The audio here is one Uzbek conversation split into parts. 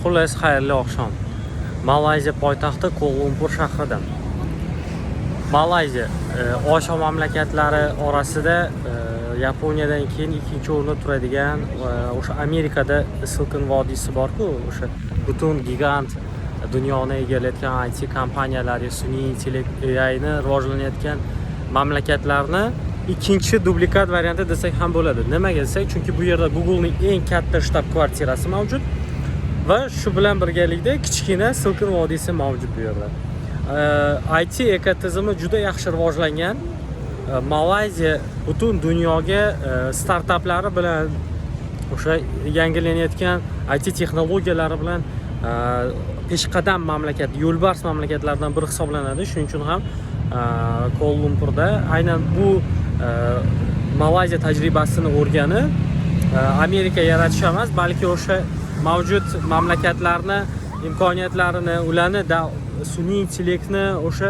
Xullas, xayrli oqshom. Malayziya poytaxti Kuala-Lumpur shahrida. Malayziya Osiyo mamlakatlari orasida Yaponiyadan keyin ikkinchi o'rinda turadigan o'sha Amerikada Silicon vodiysi bor-ku, o'sha butun gigant dunyoni egallayotgan IT kompaniyalari, sun'iy intellekt AI'ni rivojlanayotgan mamlakatlarni ikkinchi dublikat varianti desak ham bo'ladi. Nimaga desak, chunki bu yerda Google'ning eng katta shtab-kvartirasi mavjud va shu bilan birgalikda kichkina Silicon vodiysi mavjud bu yerda. IT ekotizimi juda yaxshi rivojlangan. Malayziya butun dunyoga startaplari bilan o'sha yangilanayotgan IT texnologiyalari bilan peshqadam mamlakat, yo'lbars mamlakatlardan biri hisoblanadi. Shuning uchun ham Kuala-Lumpurda aynan bu Malayziya tajribasini o'rganib Amerika yaratish emas, balki o'sha mavjud mamlakatlarni imkoniyatlarini, ularni sun'iy intellektni o'sha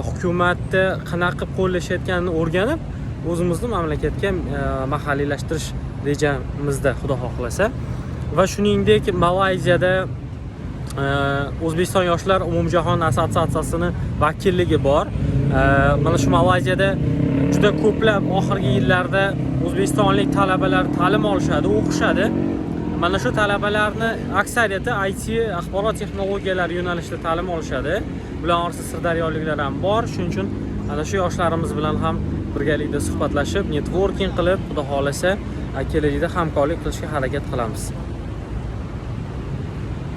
hukumatda qanaqa qo'llashayotganini o'rganib, o'zimizni mamlakatga mahalliylashtirish rejamizda, xudo xohlasa. Va shuningdek, Malayziyada O'zbekiston yoshlar umumjahon assotsiatsiyasini vakilligi bor. Mana shu Malayziyada juda ko'plab oxirgi yillarda o'zbekistonlik talabalar ta'lim olishadi, o'qishadi. Mana shu talabalarni aksariyati IT, axborot texnologiyalari yo'nalishida ta'lim olishadi. Bular orasida sirdaryoliklar ham bor. Shuning uchun ana shu yoshlarimiz bilan ham birgalikda suhbatlashib, networking qilib, xudo xolasa, kelajakda hamkorlik qilishga harakat qilamiz.